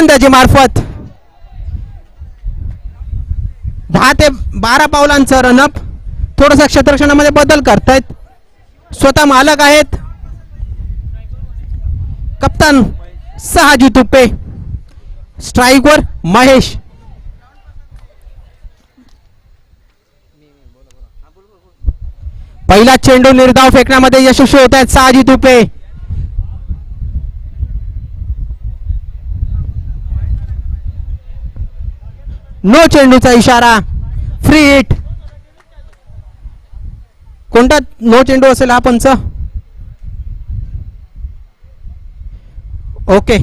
गोलंदाजी मार्फत 10 ते 12 पावलांचं रनअप. थोडंसं क्षेत्ररक्षणामध्ये बदल करतायत, स्वतः मालक आहेत कप्तान सहाजी तुपे. स्ट्राईकवर महेश. पहिला चेंडू निर्धाव फेकण्यामध्ये यशस्वी होत आहेत सहाजी तुपे. नो चेंडूचा इशारा. Free hit. कोणता नो चेंडू असेल हा पंच? ओके.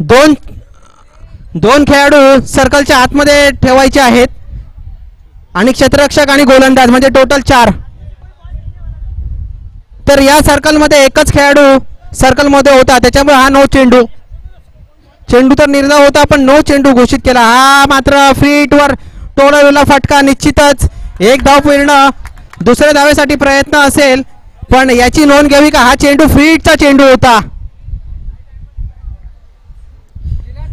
दोन खेळाडू सर्कलच्या आतमध्ये ठेवायचे आहेत आणि क्षेत्ररक्षक आणि गोलंदाज म्हणजे टोटल 4. तर या सर्कलमध्ये एकच खेळाडू सर्कलमध्ये होता, त्याच्यामुळे हा नो चेंडू. चेंडू तर निर्धाव होता पण नो चेंडू घोषित केला. हा मात्र फ्री हिटवर टोलवलेला फटका. निश्चितच एक धाव पूर्ण. दुसऱ्या धावेसाठी प्रयत्न असेल पण याची नोंद घ्यावी का हा चेंडू फ्री हिटचा चेंडू होता.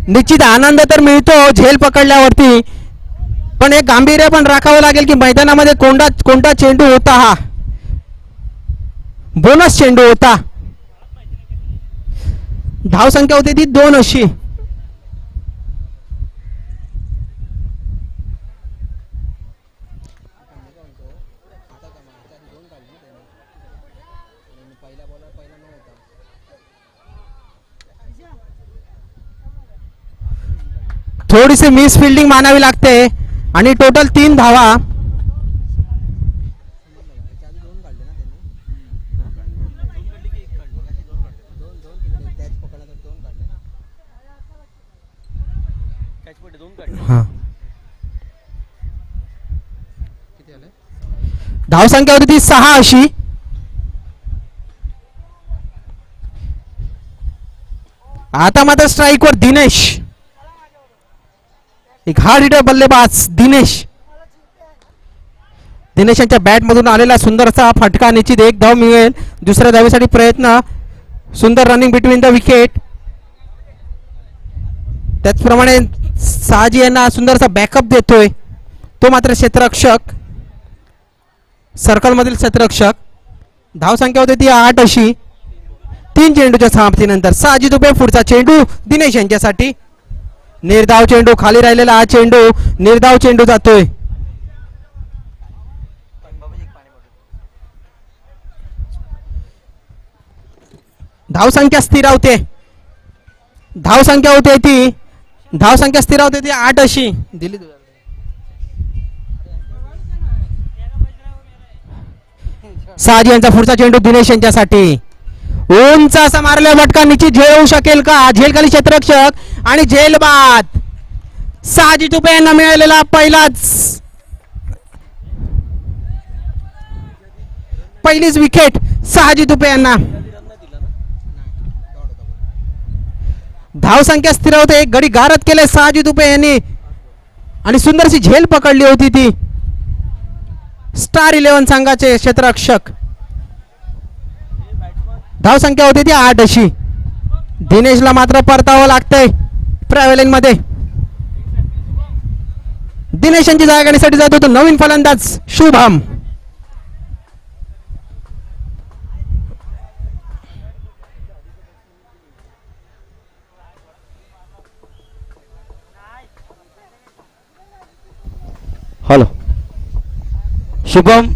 निश्चित आनंद तर मिळतो झेल पकडल्यावरती, पण एक गांभीर्य पण राखावं लागेल की मैदानामध्ये कोणता चेंडू होता. हा बोनस चेंडू होता. धाव संख्या होती ती 2 अशी. थोडीशी मिस फिल्डिंग मानावी लागते आणि टोटल 3 धावा. धाव संख्या होती ती 6 अशी. आता मात्र स्ट्राईकवर दिनेश. एक हार्ड हिटर बल्लेबाज दिनेश. दिनेशांच्या बॅट मधून आलेला सुंदर असा फटका. निश्चित एक धाव मिळेल. दुसऱ्या धावेसाठी प्रयत्न. सुंदर रनिंग बिटवीन द विकेट. त्याचप्रमाणे साजी यांना सुंदरसा बॅकअप देतोय तो मात्र क्षेत्ररक्षक, सर्कल मधील क्षेत्ररक्षक. धाव संख्या होती ती 8 अशी. 3 चेंडूच्या समाप्तीनंतर साजी तुपे. पुढचा चेंडू दिनेश यांच्यासाठी. निर्धाव चेंडू. खाली राहिलेला हा चेंडू निर्धाव चेंडू जातोय. धाव संख्या स्थिरावते. धाव संख्या स्थिरावते ती 8 अशी. दिली साजी यांचा पुढचा चेंडू दिनेश यांच्यासाठी. उंच असा मारलेला फटका. निश्चित झेल होऊ शकेल का? झेल खाली क्षेत्ररक्षक आणि झेल बाद. साजी तुपे यांना मिळालेला पहिलीच विकेट साजी तुपे यांना. धाव संख्या स्थिर होते. एक गडी गारद केले साजी तुपे यांनी आणि सुंदरशी झेल पकडली होती ती स्टार 11 संघाचे क्षेत्ररक्षक. धाव संख्या होती ती 8 अशी. दिनेशला मात्र परतावं लागतंय ट्रॅव्हलिंग मध्ये. दिनेश यांची जागा घेण्यासाठी जात होतो नवीन फलंदाज Shubham. Hello Shubham.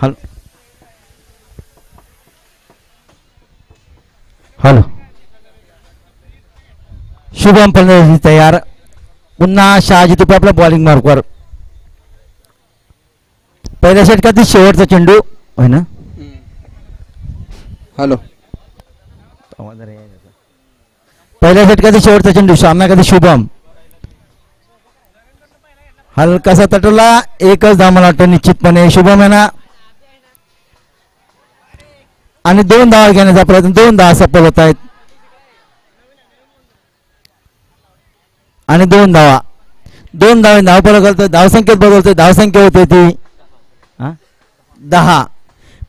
Hello hello Shubham फलंदाजी तयार. पुन्हा शहाजी तुपे आपल्या बॉलिंग मार्कवर. पहिल्या षटकातील शेवटचा चेंडू होय ना. हॅलो. पहिल्या षटकातील शेवटचा चेंडू सामन्यामध्ये शुभम. हलकासा तटवला. एकच धाव मला वाटतं निश्चितपणे शुभम यांना. आणि 2 धावा घेण्याचा प्रयत्न. 2 धावा सफल होत आहेत आणि 2 धावा धाव बदलतोय. धावसंख्येत बदलतोय. धावसंख्या होते ती 10.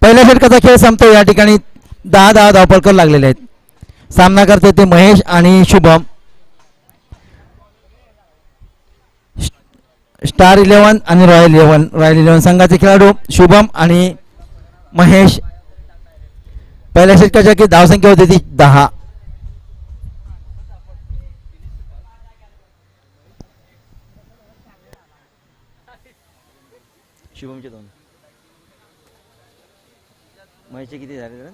पहिल्या षटकाचा खेळ संपतो. या ठिकाणी 10 धावफलक लागलेले आहेत. सामना करते ते महेश आणि शुभम. स्टार 11 आणि रॉयल 11 संघाचे खेळाडू शुभम आणि महेश. पहिल्या षटकाच्या की धावसंख्या होती ती 10. शुभमचे 2, महेशचे किती झाले?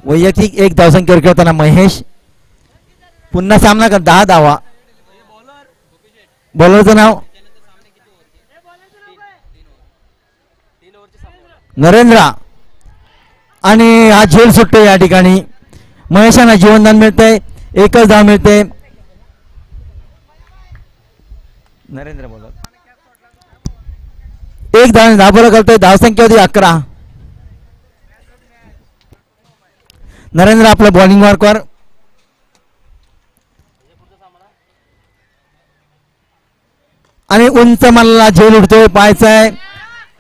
वैयक्तिक 1 धावसंख्येवर खेळताना महेश. पुन्हा सामना कर 10 धावा. बॉलरचं नाव नरेंद्र आणि हा झेल सुटतो या ठिकाणी. महेशांना जीवनदान मिळतंय, 1च धाव मिळते. नरेंद्र बॉलर 1 धाव करतोय. धावसंख्या होती 11. नरेंद्र आपलं बॉलिंग मार्कवर. आणि उंच मल्ला झेल उडतोय, पाहायचा आहे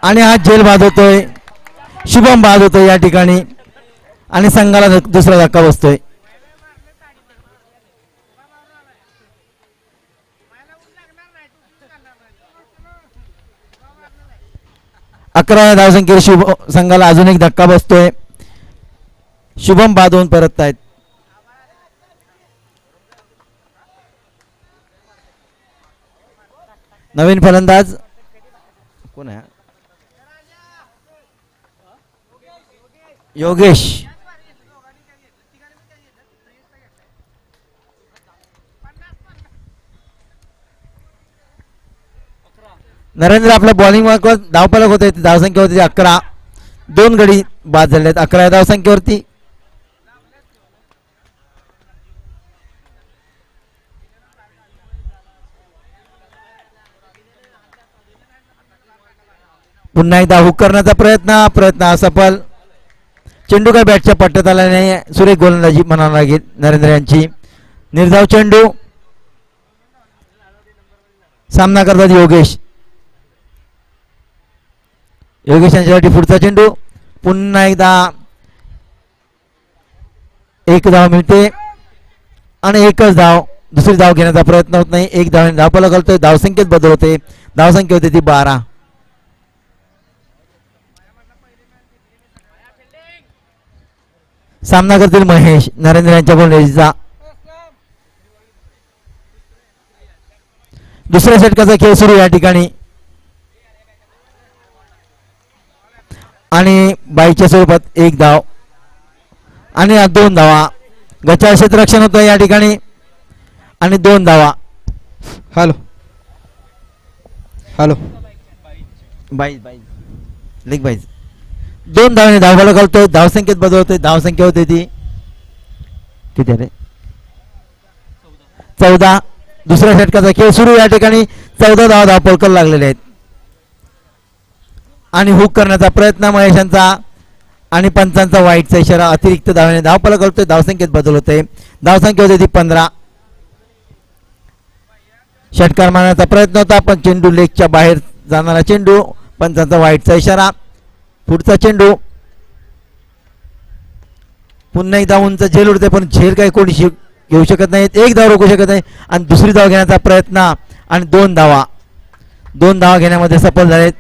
आणि हा झेल बाद होतोय. शुभम बाद होतोय या ठिकाणी आणि संघाला दुसरा धक्का बसतोय. अकराव्या धावसंख्येवर संघाला अजून एक धक्का बसतोय. शुभम बाद होऊन परत आहेत. नवीन फलंदाज कोण आहे? योगेश. नरेंद्र आपल्या बॉलिंग मार्कवर धावफलक होते. धावसंख्या होती 11. 2 गडी बाद झाले आहेत 11 धावसंख्येवरती. पुन्हा एकदा हुक करण्याचा प्रयत्न असफल. चेंडू काय बॅटच्या पट्ट्यात आला नाही. सुरेख गोलंदाजी म्हणावं लागेल नरेंद्र यांची. निर्धाव चेंडू. सामना करतात योगेश. योगेश यांच्यासाठी पुढचा चेंडू. पुन्हा एकदा 1 धाव मिळते आणि 1च धाव. दुसरी धाव घेण्याचा प्रयत्न होत नाही. 1 धाव धावफलक घालतोय. धावसंख्येत बदल होते. धावसंख्या होती ती 12. सामना करतील महेश नरेंद्र यांच्या गोलंदाजीचा. दुसऱ्या षटकाचा खेळ सुरू या ठिकाणी आणि बाईच्या स्वरूपात 1 धाव आणि 2 धावा. गचाळ क्षेत्ररक्षण होतं या ठिकाणी आणि 2 धावा. Hello hello byes leg byes. 2 धावाने धावफलक घालतोय. धावसंख्येत बदल होतोय. धावसंख्या होते ती किती आहे? 14. दुसऱ्या षटकाचा खेळ सुरू या ठिकाणी 14 धावा धावफलक लागलेले आहेत आणि हुक करण्याचा प्रयत्न महेशांचा आणि पंचांचा वाईटचा इशारा. अतिरिक्त धावाने धावफलक घालतोय. धावसंख्येत बदल होते. धावसंख्या होती ती 15. षटकार मारण्याचा प्रयत्न होता पण चेंडू लेगच्या बाहेर जाणारा चेंडू. पंचांचा वाईटचा इशारा. पुढचा चेंडू. पुन्हा एकदा उंच झेल उडते पण झेल काही कोणी घेऊ शकत नाहीत. 1 धाव रोखू शकत नाही आणि दुसरी धाव घेण्याचा प्रयत्न आणि 2 धावा. 2 धावा घेण्यामध्ये सफल झालेत.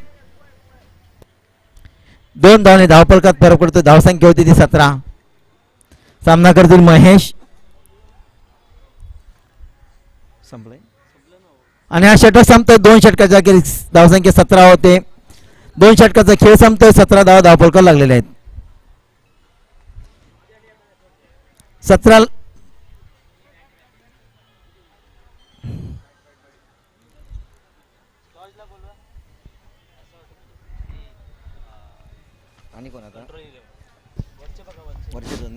2 धावाने धावफलकात फरक पडतो. धावसंख्या होती ती 17. सामना करतील महेश. संपलाय आणि हा षटक संपतोय. 2 षटकाच्या अखेरीस धावसंख्या 17 होते. 2 षटकाचा खेळ संपतोय. 17 धावा धावफलक लागलेले आहेत. 17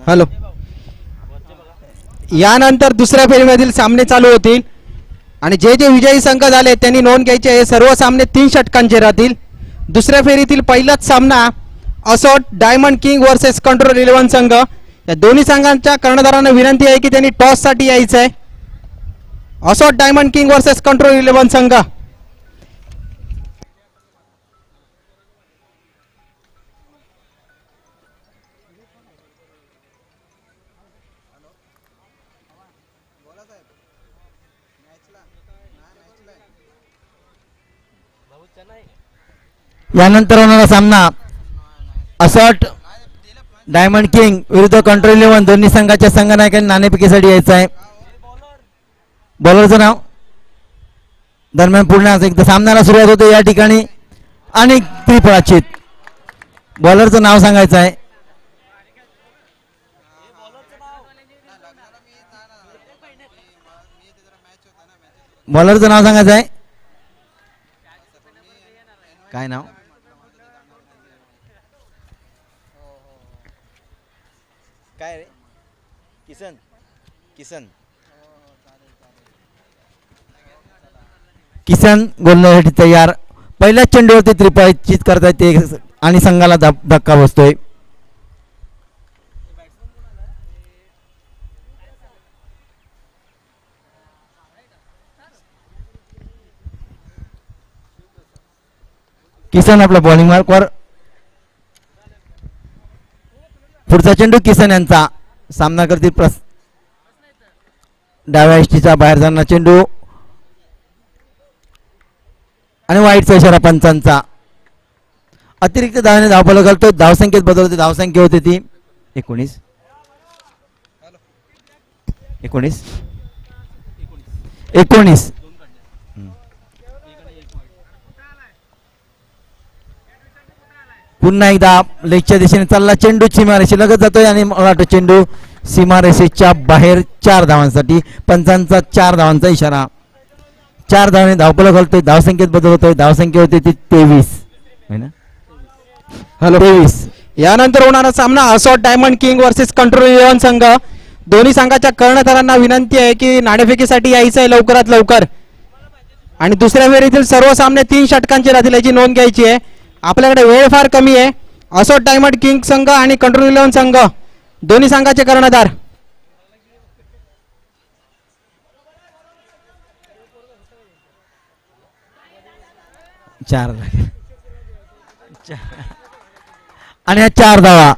हॅलो. यानंतर दुसऱ्या फेरीमधील सामने चालू होतील आणि जे जे विजयी संघ झाले त्यांनी नोंद घ्यायची आहे. सर्व सामने 3 षटकांचे राहतील. दुसऱ्या फेरीतील पहिलाच सामना असोट डायमंड किंग वर्सेस कंट्रोल 11 संघ. या दोन्ही संघांच्या कर्णधारांना विनंती आहे की त्यांनी टॉस साठी यायचं आहे. असोट डायमंड किंग वर्सेस कंट्रोल 11 संघ. यानंतर होणारा सामना असॉल्ट डायमंड किंग विरुद्ध कंट्रोल 11 दोन्ही संघाच्या संघनायकांनी नाणेफेकीसाठी यायचं आहे. बॉलरचं नाव दरम्यान पुढे एकदा सामन्याला सुरुवात होते या ठिकाणी आणि त्रिफळाचित. बॉलरचं नाव सांगायचं आहे. बॉलरचं नाव सांगायचं आहे. काय नाव? काय रे? किसन किसन किसन गोलंदाजीसाठी तयार. पहिल्याच चेंडूवरती त्रिफळाचित करतायत ते आणि संघाला धक्का बसतोय. किसन आपला बॉलिंग मार्कवर. पुढचा चेंडू किसन यांचा सामना करतील. डाव्या यष्टीचा बाहेर जाणार चेंडू आणि वाईटचा इशारा पंचांचा. अतिरिक्त धावाने धावफलक घालतो. धावसंख्येत बदल होते. धावसंख्या होती ती 19 19 19. पुन्हा एकदा लेगच्या दिशेने चालला चेंडू सीमारेषे लगत जातोय आणि मला वाटतं चेंडू सीमारेषेच्या बाहेर 4 धावांसाठी. पंचांचा 4 धावांचा इशारा. 4 धावाने धावफलक घालतोय. धावसंख्येत बदल होतोय. धावसंख्या होते ती 23 है ना. हॅलो 23. यानंतर होणारा सामना assault diamond king versus control 11 संघ. दोन्ही संघाच्या कर्णधारांना विनंती आहे की नाणेफेकीसाठी यायचं आहे लवकरात लवकर. आणि दुसऱ्या फेरीतील सर्व सामने 3 षटकांचे राहतील याची नोंद घ्यायची आहे. आपल्याकडे वेळ फार कमी आहे. असॉल्ट डायमंड किंग संघ आणि कंट्रोल 11 संघ दोन्ही संघाचे कर्णधार. आणि ह्या 4 धावा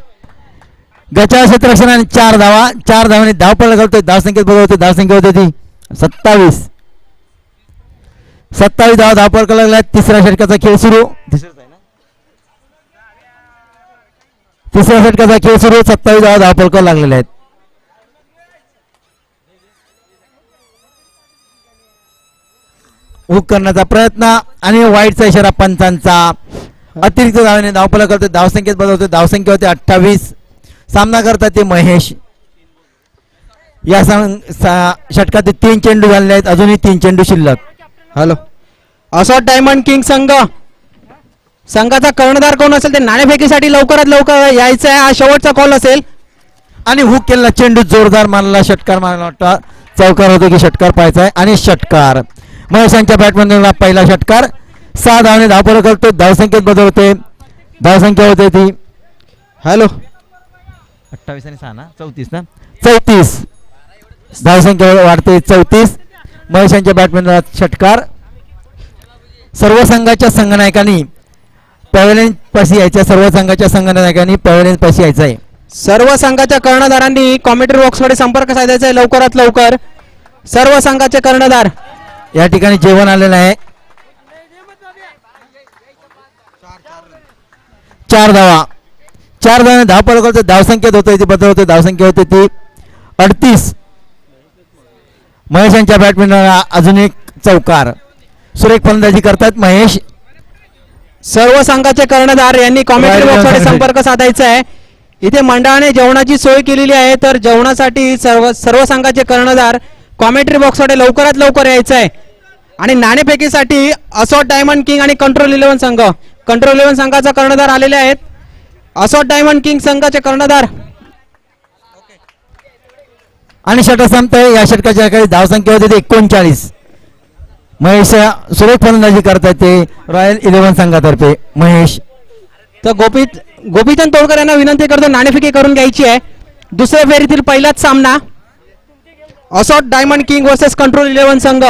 गचा क्षेत्ररक्षण आणि 4 धावा. 4 धावांनी धावफलक घालतोय. धावसंख्येत बदल होते. धावसंख्या होते ती 27 धावा धावफलक लागला. तिसऱ्या षटकाचा खेळ सुरू. तिसऱ्या षटकाचा खेळ सुरू. 27 धावा धावफलक लागलेले आहेत. हुक करण्याचा प्रयत्न आणि वाईटचा इशारा पंचांचा. अतिरिक्त धावाने धावफलक करतोय. धावसंख्येत बदल होते. धावसंख्या होते 28. सामना करतात ते महेश. या षटकात 3 चेंडू झालेले आहेत. अजूनही 3 चेंडू शिल्लक. हॅलो असॉल्ट डायमंड किंग संघाचा कर्णधार कोण असेल ते नाणेफेकीसाठी लवकरात लवकर यायचं आहे. हा शेवटचा कॉल असेल. आणि हुक केलेला चेंडू जोरदार मारला. षटकार मारला वाटतं. चौकार होतो की षटकार पाहायचा आहे आणि षटकार. महेशांच्या बॅटमॅनला पहिला षटकार. 6 धावाने धावफलक करतो. धावसंख्येत बदल होते. धावसंख्या होते ती हॅलो 28 आणि 6 ना 34 ना 34. धावसंख्या वाढते 34. महेशांच्या बॅटमॅनला षटकार. सर्व संघाच्या संघनायकांनी पॅव्हेलियन पाशी यायचं. सर्व संघाच्या संघनायकांनी पॅव्हेलियन पाशी यायचं आहे. सर्व संघाच्या कर्णधारांनी कॉमेंट्री बॉक्समध्ये संपर्क साधायचा आहे लवकरात लवकर. सर्व संघाचे कर्णधार या ठिकाणी जेवण आलेलं आहे. 4 धावा. 4 धावाने धावफलक करतो. धावसंख्येत होते ती बदल होते. धावसंख्या होते ती 38. महेशांच्या बॅटमॅनला अजून एक चौकार. सुरेख फलंदाजी करतात महेश. सर्व संघाचे कर्णधार यांनी कॉमेंट्री बॉक्समध्ये संपर्क साधायचा आहे. इथे मंडळाने जेवणाची सोय केलेली आहे. तर जेवणासाठी सर्व संघाचे कर्णधार कॉमेंट्री बॉक्समध्ये लवकरात लवकर यायचं आहे. आणि नाणेफेकीसाठी असॉल्ट डायमंड किंग आणि कंट्रोल 11 संघ. कंट्रोल 11 संघाचा कर्णधार आलेले आहेत. असॉल्ट डायमंड किंग संघाचे कर्णधार आणि षटक संपतंय. या षटकाच्या काही धावसंख्या होती 39. महेश सुरेख फलंदाजी करतात ते रॉयल 11 संघातर्फे महेश. तर गोपीचंद तोडकर यांना विनंती करतो नाणेफेकी करून घ्यायची आहे. दुसऱ्या फेरीतील पहिलाच सामना assault diamond king versus control 11 संघ.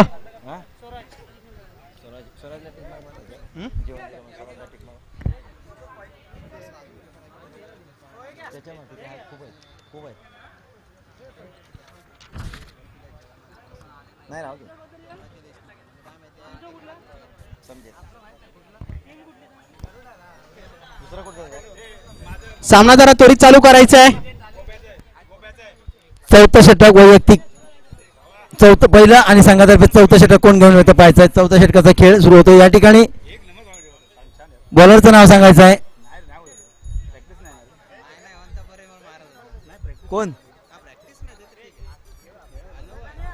सामना जरा त्वरित चालू करायचा आहे. चौथं षटक वैयक्तिक चौथं पहिलं आणि संघातर्फे चौथं षटक कोण घेऊन येतं पाहायचं आहे. चौथ्या षटकाचा खेळ सुरू होतो. या ठिकाणी बॉलरचं नाव सांगायचं आहे. कोण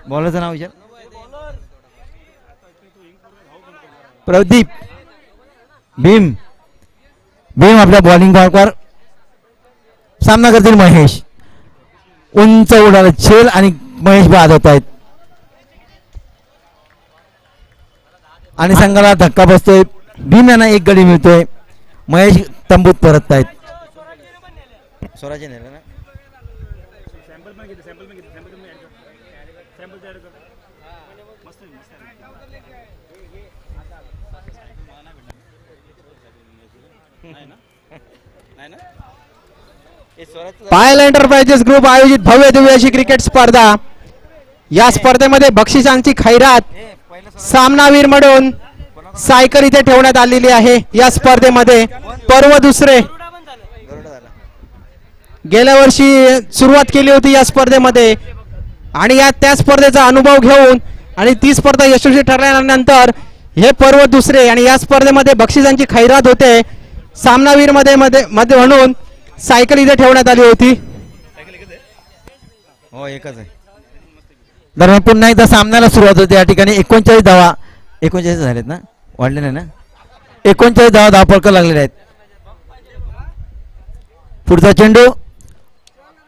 बॉलरचं नाव विचार. प्रदीप भीम. भीम आपल्या बॉलिंग मार्कवर. सामना करतील महेश. उंच उडाला छेल आणि महेश बाद होत आहेत आणि संघाला धक्का बसतोय. भीम यांना एक गडी मिळतोय. महेश तंबूत परत आहेत. स्वराज्य नेलं ना. पायल एंटरप्राइजेस ग्रुप आयोजित भव्य दिव्य अशी क्रिकेट स्पर्धा. या स्पर्धेमध्ये बक्षिसांची खैरात सामनावीर म्हणून सायकल इथे ठेवण्यात आलेली आहे. या स्पर्धेमध्ये पर्व दुसरे गेल्या वर्षी सुरुवात केली होती या स्पर्धेमध्ये आणि या त्या स्पर्धेचा अनुभव घेऊन आणि ती स्पर्धा यशस्वी ठरल्यानंतर हे पर्व दुसरे आणि या स्पर्धेमध्ये बक्षिसांची खैरात होते. सामनावीर मध्ये म्हणून सायकल इथे ठेवण्यात आली होती. हो एकच आहे. दरम्यान पुन्हा एकदा सामन्याला सुरुवात होते. या ठिकाणी 39 धावा 39 झालेत ना. वाढले नाही ना. 39 धावा धावफलक लागलेले आहेत. पुढचा चेंडू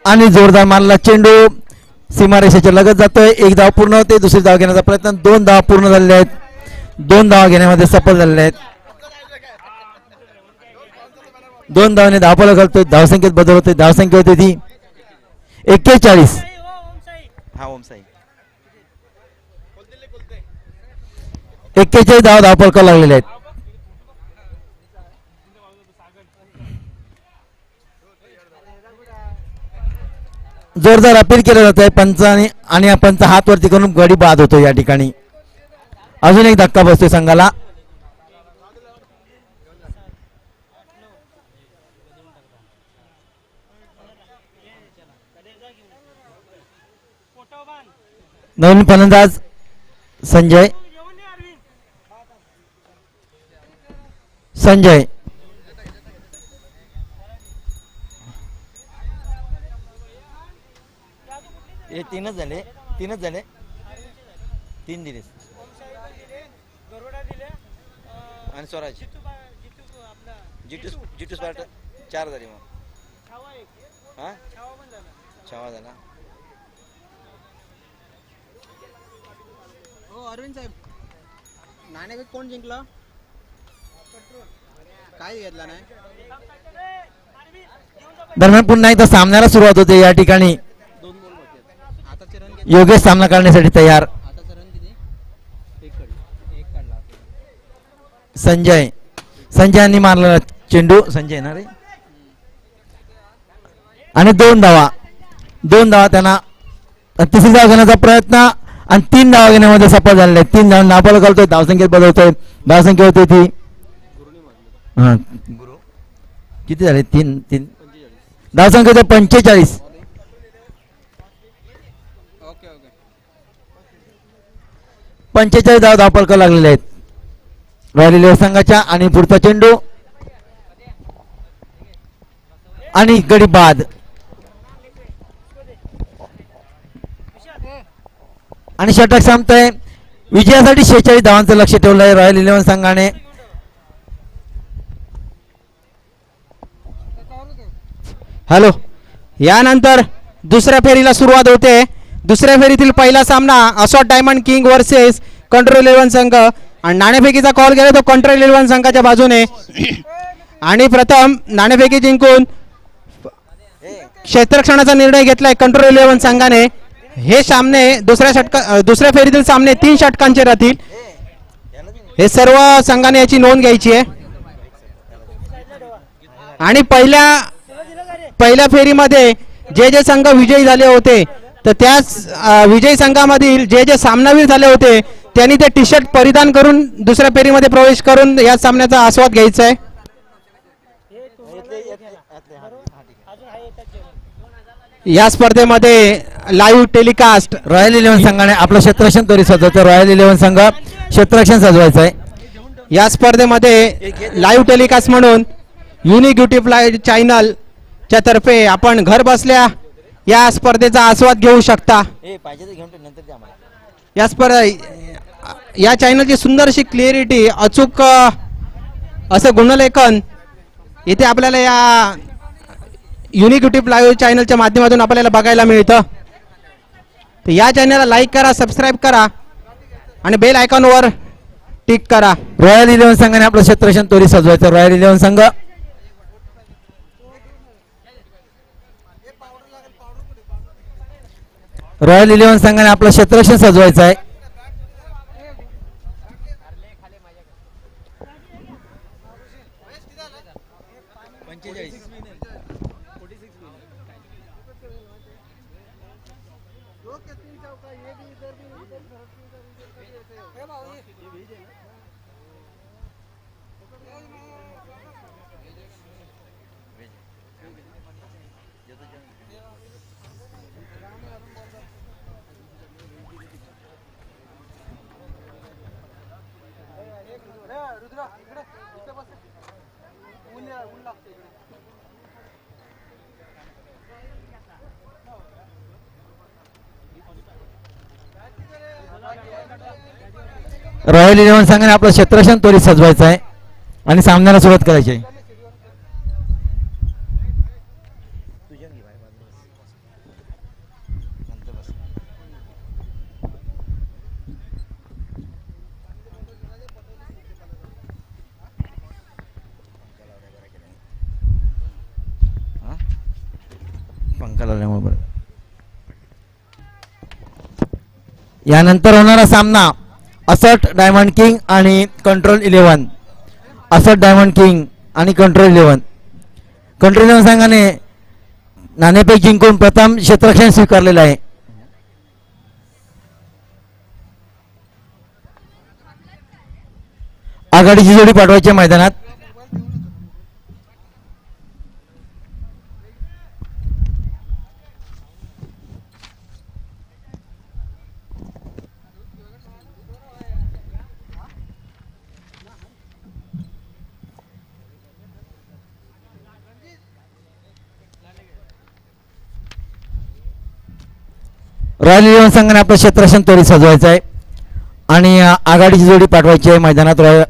आणि जोरदार मारला चेंडू सीमारेषेच्या लगत जातोय. एक धाव पूर्ण होते. दुसरी धाव घेण्याचा प्रयत्न. 2 धावा पूर्ण झालेल्या आहेत. 2 धावा घेण्यामध्ये सफल झालेले आहेत. 2 धावाने धावफलक घालतोय. धावसंख्येत बदल होते. धावसंख्या होती ती 41. हा ओमसाई 41 धावा धावफलक लागलेले आहेत. जोरदार अपील केलं जात आहे पंचाने आणि या पंच हात वरती करून गडी बाद होतो. या ठिकाणी अजून एक धक्का बसतोय संघाला. नवीन फलंदाज संजय. हे तीनच झाले. 3 दिलेस आणि स्वराज जिटू स्पार्ट 4 झाले. मग हा छावा झाला. हो अरविंद साहेब नाणेफेक कोण जिंकलं काय घेतला नाही. दरम्यान पुन्हा एकदा सामन्याला सुरुवात होते. या ठिकाणी योगेश सामना करण्यासाठी तयार. संजयांनी मारलेला चेंडू. संजय ना रे. आणि 2 धावा त्यांना. तिसरी धाव घेण्याचा प्रयत्न आणि 3 धावा घेण्यामध्ये सफल झालेले आहेत. 3 धाव नापाला घालतोय. धावसंख्येत बदलतोय. धावसंख्या होती ती किती झाले. 3 धावसंख्या होते 45. 45 धाव धावफलक लागलेले आहेत रॉयल इलेव्हन संघाच्या. आणि पुढचा चेंडू आणि गडी बाद आणि षटक संपतंय. विजयासाठी 46 धावांचं लक्ष ठेवलंय रॉयल इलेव्हन संघाने. हॅलो यानंतर दुसऱ्या फेरीला सुरुवात होते. दुसऱ्या फेरीतील पहिला सामना असॉट डायमंड किंग वर्सेस कंट्रोल 11 संघ आणि नाणेफेकीचा कॉल केला तो कंट्रोल 11 संघाच्या बाजूने आणि प्रथम नाणेफेकी जिंकून क्षेत्ररक्षणाचा निर्णय घेतलाय कंट्रोल 11 संघाने. हे सामने दुसऱ्या फेरीतील सामने 3 षटकांचे राहतील. हे सर्व संघाने याची नोंद घ्यायची आहे. आणि पहिल्या फेरीमध्ये जे संघ विजयी झाले होते तर त्याच विजयी संघामधील जे जे सामनावीर झाले होते त्यांनी ते टी शर्ट परिधान करून दुसऱ्या फेरीमध्ये प्रवेश करून या सामन्याचा आस्वाद घ्यायचा आहे. या स्पर्धेमध्ये लाईव्ह टेलिकास्ट रॉयल 11 संघाने आपलं क्षेत्ररक्षण त्वरित सजवायचं. रॉयल 11 संघ क्षेत्ररक्षण सजवायचं आहे. या स्पर्धेमध्ये लाईव्ह टेलिकास्ट म्हणून युनिक ब्युटीफ्लाय चॅनलच्या तर्फे आपण घर बसल्या या स्पर्धेचा आस्वाद घेऊ शकता. या या चॅनलची सुंदरशी क्लिअरिटी अचूक असं गुणलेखन इथे आपल्याला या युनिक ब्युटी लाईव्ह चॅनलच्या माध्यमातून आपल्याला बघायला मिळतं. तर या चॅनलला लाईक करा, सबस्क्राईब करा आणि बेल आयकॉनवर टिक करा. रॉयल 11 संघाने आपलं क्षेत्ररक्षण त्वरित सजवायचं. रॉयल 11 संघ रॉयल 11 संघाने आपलं क्षेत्ररक्षण सजवायचं आहे. रॉयल 11 संघाने आपलं क्षेत्ररक्षण त्वरित सजवायचं आहे आणि सामन्याला सुरुवात करायची आहे. पंखा लावल्यामुळे यानंतर होणारा सामना असट डायमंड किंग आणि कंट्रोल 11. असट डायमंड किंग आणि कंट्रोल 11. कंट्रोल 11 संघाने नाणेफेक जिंकून प्रथम क्षेत्ररक्षण स्वीकारलेलं आहे. आघाडीची जोडी पाठवायची आहे मैदानात. रॉयल 11 संघाने आपलं क्षेत्ररक्षण त्वरित सजवायचं आहे आणि आघाडीची जोडी पाठवायची आहे मैदानात. रॉयल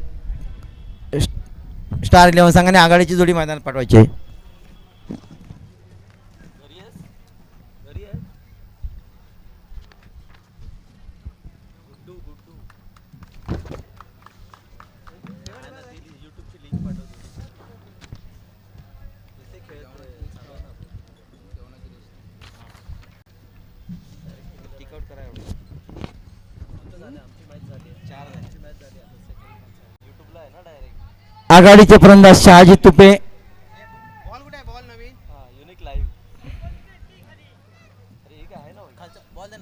स्टार 11 संघाने आघाडीची जोडी मैदानात पाठवायची आहे. आघाडीचे फलंदाज शहाजी तुपे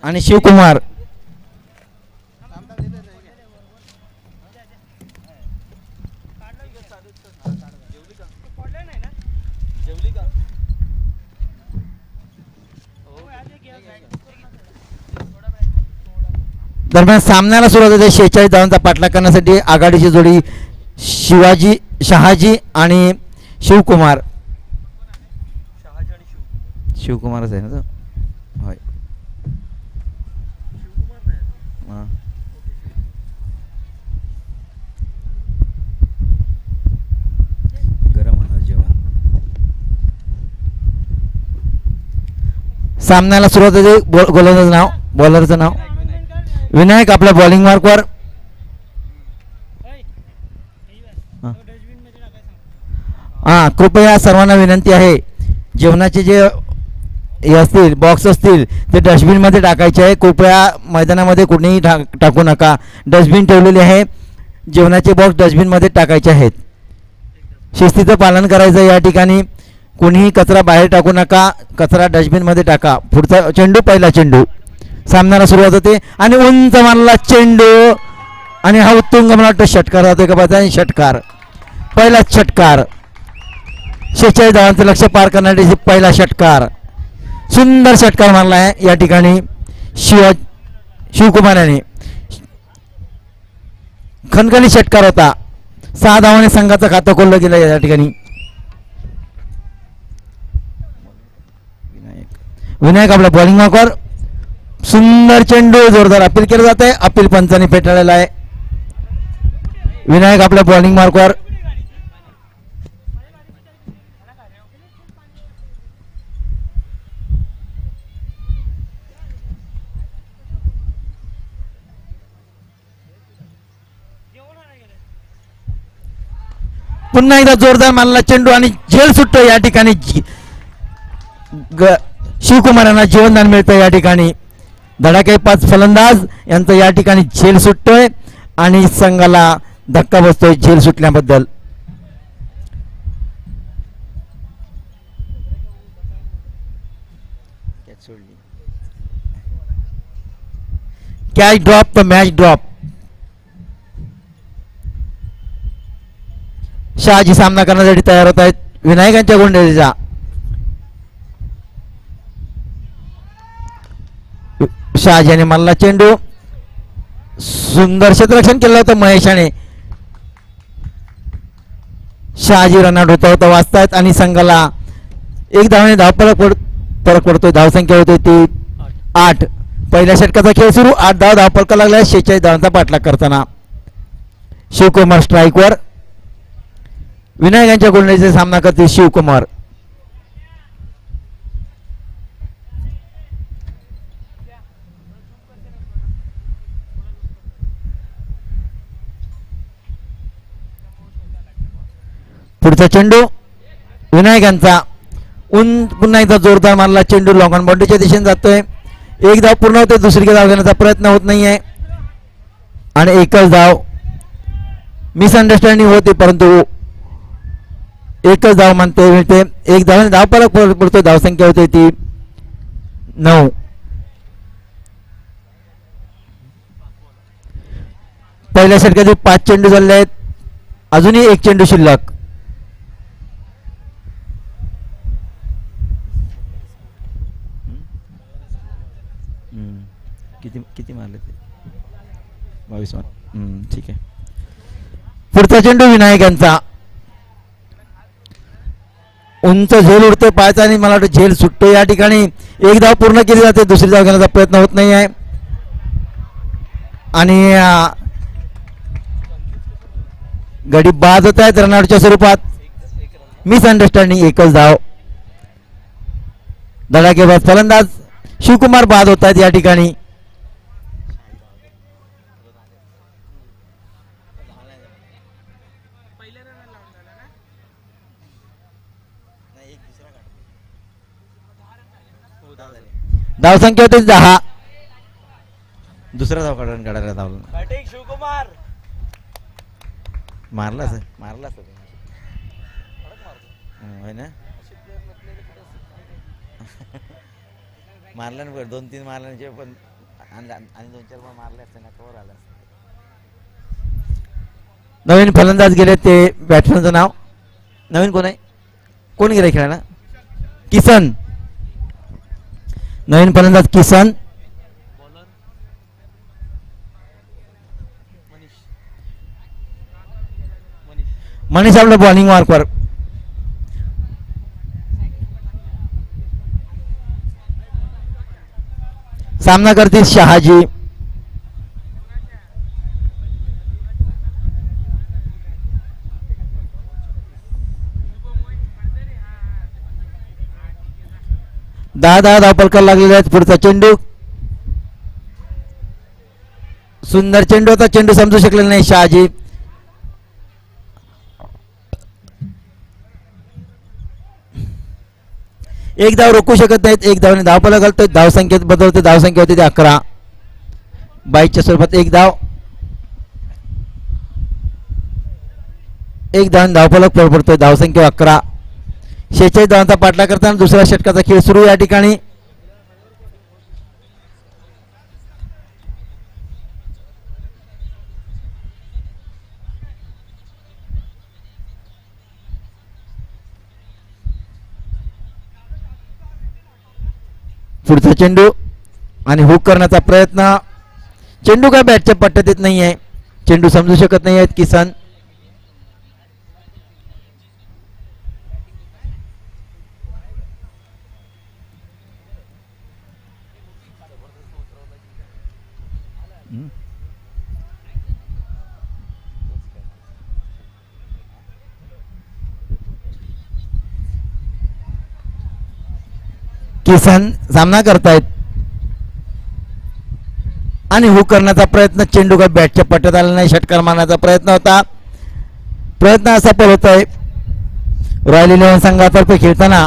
आणि शिवकुमार. दरम्यान सामन्याला सुरुवात होते. 46 धावांचा पाठलाग करण्यासाठी आघाडीची जोडी शहाजी आणि शिवकुमार. शिवकुमारच आहे ना तो. होय. गरम होणार जेवण. सामन्याला सुरुवात होते. बॉलरचं नाव विनायक आपल्या बॉलिंग मार्कवर. हां, कृपया सर्वांना विनंती आहे, जेवणाचे जे हे असतील बॉक्स असतील ते डस्टबिनमध्ये टाकायचे आहे. कृपया मैदानामध्ये कुठेही टाकू नका. डस्टबिन ठेवलेले आहे. जेवणाचे बॉक्स डस्टबिनमध्ये टाकायचे आहेत. शिस्तीचं पालन करायचं. या ठिकाणी कोणीही कचरा बाहेर टाकू नका, कचरा डस्टबिनमध्ये टाका. पुढचा चेंडू, पहिला चेंडू. सामन्याला सुरुवात होते आणि उंच मारला चेंडू आणि हा उत्तुंग मला वाटतं षटकार जातोय का बघा. षटकार, पहिलाच षटकार. 46 धावांचं लक्ष पार करण्यासाठी पहिला षटकार. सुंदर षटकार मारला आहे या ठिकाणी शिवकुमार याने. खणखणी षटकार होता. 6 धावाने संघाचं खातं खोललं गेलं या ठिकाणी. विनायक आपला बॉलिंग मार्कवर. सुंदर चेंडू, जोरदार अपील केलं जात आहे. अपील पंचाने फेटाळलेला आहे. विनायक आपल्या बॉलिंग मार्कवर. पुन्हा एकदा जोरदार मारला चेंडू आणि झेल सुटतो या ठिकाणी. शिवकुमार यांना जीवनदान मिळतं या ठिकाणी. धडाके 5 फलंदाज यांचं या ठिकाणी झेल सुटतोय आणि संघाला धक्का बसतोय झेल सुटल्याबद्दल. कॅच ड्रॉप तर मॅच ड्रॉप. शहाजी सामना करण्यासाठी तयार होत आहेत विनायकांच्या गोंधळीचा. शहाजीने मारला चेंडू. सुंदर क्षेत्ररक्षण केलं होतं महेशाने. शहाजी रनआउट होता वाचतायत आणि संघाला 1 धावाने फरक पडतोय. धावसंख्या होते ती 8. पहिल्या षटकाचा खेळ सुरू. 8 धाव धावफलका लागला. 46 धावांचा पाठलाग करताना शिवकुमार स्ट्राईकवर. विनायकांच्या गोलंदाजीचा सामना करते शिवकुमार. पुढचा चेंडू विनायकांचा. पुन्हा एकदा जोरदार मारला चेंडू लॉंग ऑन बाउंड्रीच्या दिशेने जातोय. 1 धाव पूर्ण होते. दुसरी धाव घेण्याचा प्रयत्न होत नाहीये आणि एकच धाव. मिसअंडरस्टँडिंग होते परंतु एकच धाव मिळते. 1 धावाने धाव फरक पडतो. धावसंख्या होते ती 9. पहिल्या षटकातील 5 चेंडू झाले आहेत. अजूनही 1 चेंडू शिल्लक. किती मारले ते 22 मार. ठीक आहे. पुढचा चेंडू विनायकांचा. उंच झेल उडते पायाचा आणि मला वाटतं झेल सुटतो या ठिकाणी. 1 धाव पूर्ण केली जाते. दुसरी धाव घेण्याचा प्रयत्न होत नाही आहे आणि गडी बाद होत आहेत रनआउटच्या स्वरूपात. मिसअंडरस्टँडिंग. एकच धाव. धडाकेबाज फलंदाज शिवकुमार बाद होत आहेत या ठिकाणी. धावसंख्या होते 10. दुसरा धाव काढायला धावला. शिवकुमार मारला सर. ना मारला ना 2-3 मारल्याचे पण आणि 2-4 मारले असते ना कवर आला. नवीन फलंदाज गेले ते बॅट्समनचं नाव नवीन कोण आहे? कोण गेले खेळायला? किसन. नवीन फलंदाज किसन. मनीष आपलं बॉलिंग मार्कवर. सामना करतील शहाजी. दहा धावफलक लागलेले आहेत. पुढचा चेंडू सुंदर चेंडू होता. चेंडू समजू शकलेला नाही शहाजी. एक धाव रोखू शकत नाहीत. 1 धावाने धावफलक घालतोय. धावसंख्येत बदलते. धावसंख्या होती ती 11. 22च्या स्वरूपात 1 धाव. 1 धावाने धावफलक पडतोय. धावसंख्या 11. 46 धावांचा पाठलाग करताना दुसऱ्या षटकाचा खेळ सुरू या ठिकाणी. पुढचा चेंडू आणि हुक करण्याचा प्रयत्न. चेंडू काय बॅटच्या पट्ट्यात येत नाहीये. चेंडू समजू शकत नाही आहेत किसन. किसन सामना करतायत आणि हुक करण्याचा प्रयत्न. चेंडू काय बॅटच्या पट्ट्यात आला नाही. षटकार मारण्याचा प्रयत्न होता. प्रयत्न असफल होत आहे. रॉयल 11 संघातर्फे खेळताना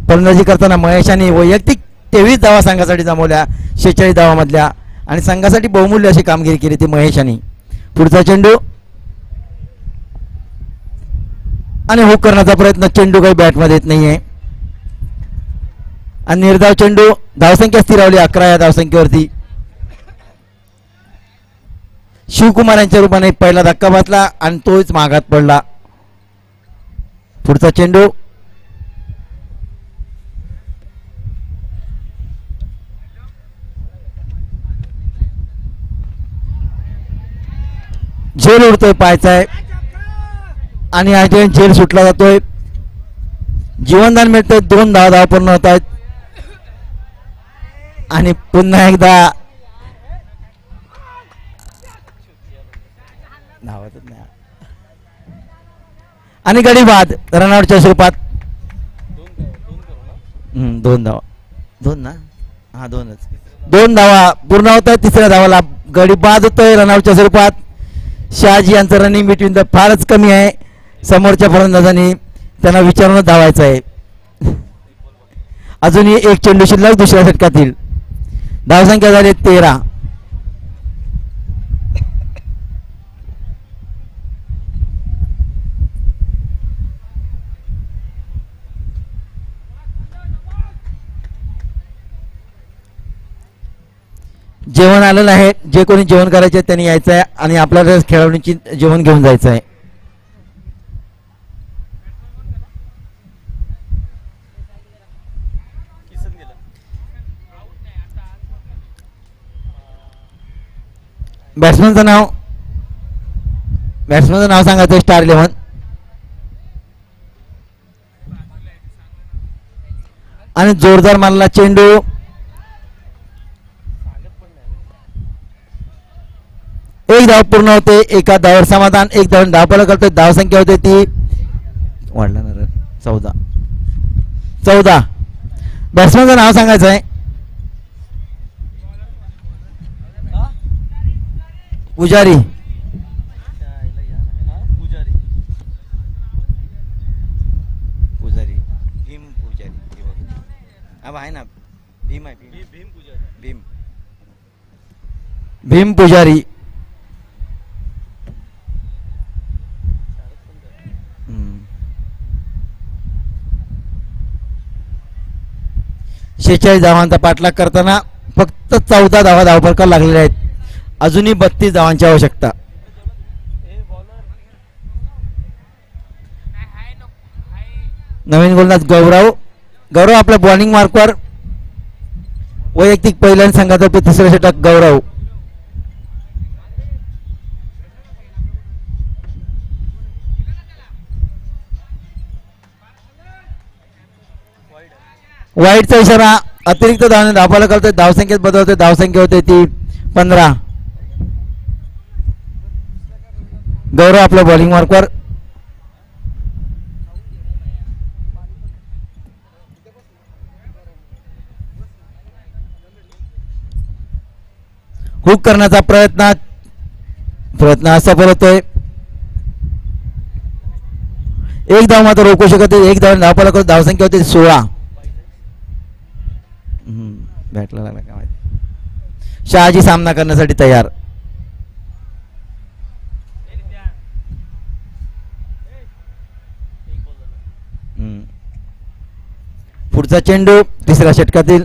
फलंदाजी करताना महेशाने वैयक्तिक 23 धावा संघासाठी जमवल्या 46 धावामधल्या आणि संघासाठी बहुमूल्य अशी कामगिरी केली ती महेशाने. पुढचा चेंडू आणि हुक करण्याचा प्रयत्न. चेंडू काही बॅटमध्ये येत नाहीये आणि निर्धाव चेंडू. धावसंख्या स्थिरावली 11 या धावसंख्येवरती. शिवकुमार यांच्या रूपाने पहिला धक्का बसला आणि तोच मागात पडला. पुढचा चेंडू झेल उडतोय पायचा आहे आणि या झेल सुटला जातोय. जीवनदान मिळतंय. 2 धावा पूर्ण होत आहेत आणि पुन्हा एकदा धावतच नाही आणि गडी बाद रनआउटच्या स्वरूपात. 2 धावा. 2 ना. हा 2च. 2 धावा पूर्ण होत आहेत. तिसऱ्या धावाला गडी बाद होतोय रनआउटच्या स्वरूपात. शहाजी यांचं रनिंग बिटवीन द फारच कमी आहे. समोरच्या फलंदाजांनी त्यांना विचारूनच धावायचं आहे. अजूनही एक चेंडू शिल्लक दुसऱ्या षटकातील. धावसंख्या झाली 13. जेवण आलेलं आहे. जे कोणी जेवण करायचे त्यांनी यायचं आहे आणि आपल्याला खेळाडूंची जेवण घेऊन जायचं आहे. बॅट्समनचं नाव सांगायचं. स्टार 11 आणि जोरदार मारला चेंडू. एक धाव पूर्ण होते. एका धावावर समाधान. एक धाव धावपळ करतोय. धावसंख्या होते ती वाढला ना 14. बॅट्समनचं नाव सांगायचं आहे. पुजारी. पुजारी भीम पुजारी. अब आहे ना भीम आहे. भीम पुजारी. शेहेचाळीस धावांचा पाठलाग करताना फक्त 14 धावा धावफलकावर लागलेल्या आहेत. अजूनही 32 धावांची आवश्यकता. नवीन गोलंदाज गौरव आपल्या बॉलिंग मार्कवर. वैयक्तिक पहिल्या संघातर्फे तिसरे षटक गौरव. वाईटचा इशारा. अतिरिक्त धावाने धावफलक करतोय. धावसंख्येत बदल होते. धावसंख्या होते ती 15. गौरव आपल्या बॉलिंग मार्कवर. हुक करण्याचा प्रयत्न असफल होतोय. एक धाव मात्र रोखू शकत. एक धाव धावफलक करतो. धावसंख्या होते 16. बॅटला लागला काय माहिती. शहाजी सामना करण्यासाठी तयार. पुढचा चेंडू तिसऱ्या षटकातील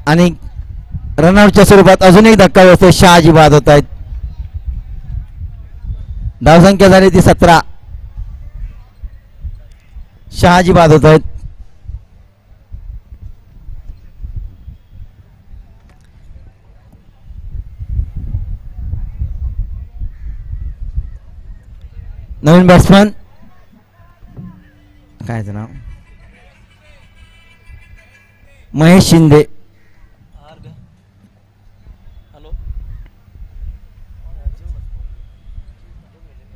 आणि रनआउटच्या स्वरूपात अजून एक धक्का व्यवस्थित शहाजी बाद होत आहेत. धावसंख्या झाली ती 17. शहाजी बाद होत आहेत. नवीन बॅट्समन काय त्याचं नाव महेश शिंदे.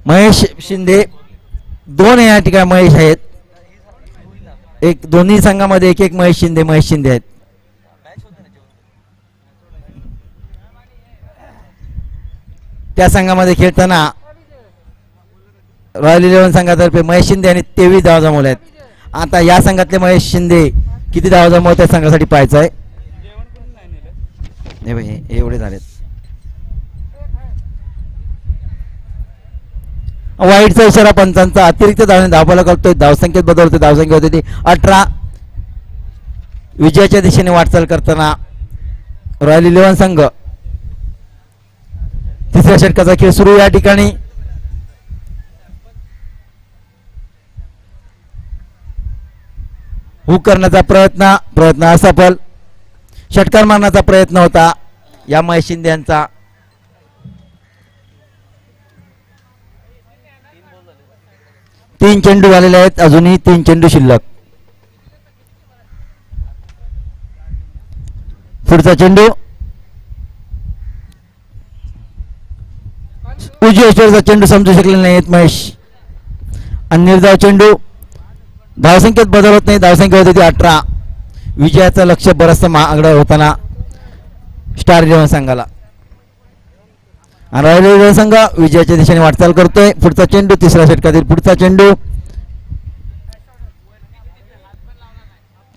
महेश शिंदे दोन या ठिकाणी महेश आहेत. एक दोन्ही संघामध्ये एक एक महेश शिंदे आहेत. त्या संघामध्ये खेळताना रॉयल 11 संघातर्फे महेश शिंदे आणि 23 धावा जमवल्या आहेत. आता या संघातले महेश शिंदे किती धावा जमवत त्या संघासाठी पाहायचं आहे. हे एवढे झालेत. वाईटचा इशारा पंचांचा. अतिरिक्त धावने धावफलक करतोय. धावसंख्येत बदल होते. धावसंख्या होती ती 18. विजयाच्या दिशेने वाटचाल करताना रॉयल 11 संघ. तिसऱ्या षटकाचा खेळ सुरू या ठिकाणी. हुक करण्याचा प्रयत्न असफल. षटकार मारण्याचा प्रयत्न होता या महेश शिंदे यांचा. तीन चेंडू झालेले आहेत. अजूनही 3 चेंडू शिल्लक. पुढचा चेंडू उजव्या षटकाचा चेंडू समजू शकले नाहीत महेश. आणि निर्धाव चेंडू. धावसंख्येत बदल होत नाही. धावसंख्या होती ती 18. विजयाचं लक्ष बरचसं महागडं होताना स्टार 11 संघाला. रॉयल 11 संघ विजयाच्या दिशेने वाटचाल करतोय. पुढचा चेंडू तिसऱ्या षटकातील पुढचा चेंडू.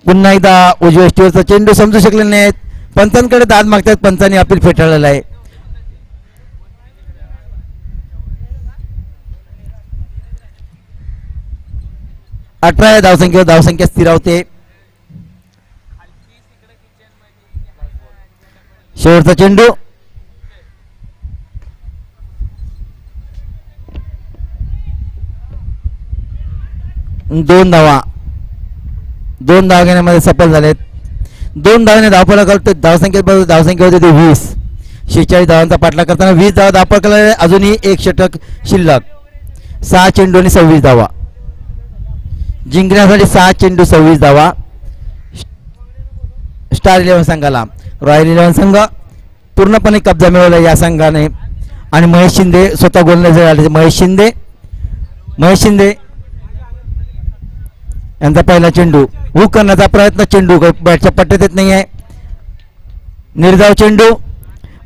पुन्हा एकदा उजव्या स्टीवरचा चेंडू समजू शकले नाहीत. पंचांकडे दाद मागतात. पंचांनी अपील फेटाळलेलं आहे. अठरा या धावसंख्या स्थिरावते. शेवटचा चेंडू. दोन धावा घेण्यामध्ये सफल झालेत. 2 धावाने धावफलक करतोय. धावसंख्या होती ती 20. 46 धावांचा पाठलाग करताना 20 धावा धावफलक केला. अजूनही एक षटक शिल्लक. 6 चेंडू आणि 26 धावा. जिंकण्यासाठी 6 चेंडू 26 धावा स्टार 11 संघाला. रॉयल 11 संघ पूर्णपणे कब्जा मिळवला या संघाने. आणि महेश शिंदे स्वतः गोलंदाजी आले. महेश शिंदे यांचा पहिला चेंडू. हुक करण्याचा प्रयत्न. चेंडू बॅटच्या पट्ट्यात येत नाही आहे. निर्धाव चेंडू.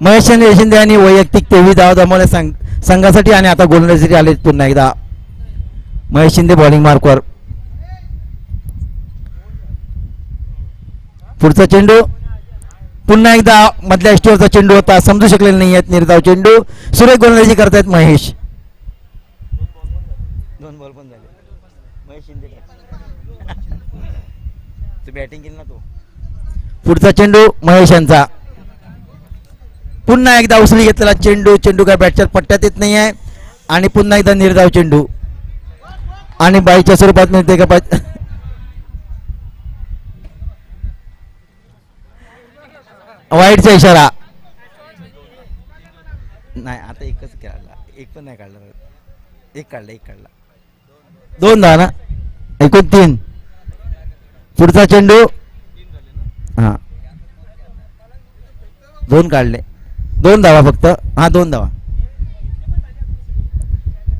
महेश शिंदे यांनी वैयक्तिक 23 धावा जमवल्या संघासाठी. आणि आता गोलंदाजीसाठी आले पुन्हा एकदा महेश शिंदे बॉलिंग मार्कवर. पुढचा चेंडू. पुन्हा एकदा मधल्या स्टीवरचा चेंडू होता. समजू शकलेले नाही आहेत. निर्धाव चेंडू. सुरेख गोलंदाजी करतायत महेश. 2 बॉल पण झाले. महेश शिंदे तू बॅटिंग केली ना तू. पुढचा चेंडू महेश यांचा. पुन्हा एकदा उसळी घेतलेला चेंडू काय बॅटच्या पट्ट्यात येत नाही आहे. आणि पुन्हा एकदा निर्धाव चेंडू. आणि बाईच्या स्वरूपात मिळते का वाईटचा इशारा नाही. आता एकच काढला. एक पण नाही काढला. एक काढला. 2 धावा ना. एकूण 3. पुढचा चेंडू. हा 2 काढले. 2 धावा फक्त. हा 2 धावा.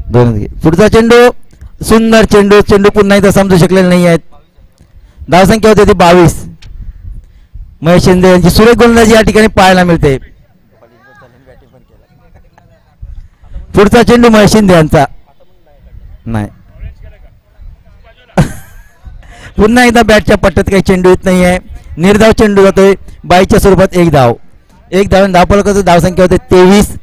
2. पुढचा चेंडू. सुंदर चेंडू पुन्हा एकदा समजू शकलेले नाही आहेत. धावसंख्या होती ती 22. महेश शिंदे यांची सुरेख गोलंदाजी या ठिकाणी पाहायला मिळते. पुढचा चेंडू महेश शिंदे यांचा नाही. पुन्हा एकदा बॅटच्या पट्ट्यात काही चेंडू येत नाही आहे. निर्धाव चेंडू जातोय. बाईच्या स्वरूपात 1 धाव. 1 धावाने धावफलक होतो. धावसंख्या होते 23.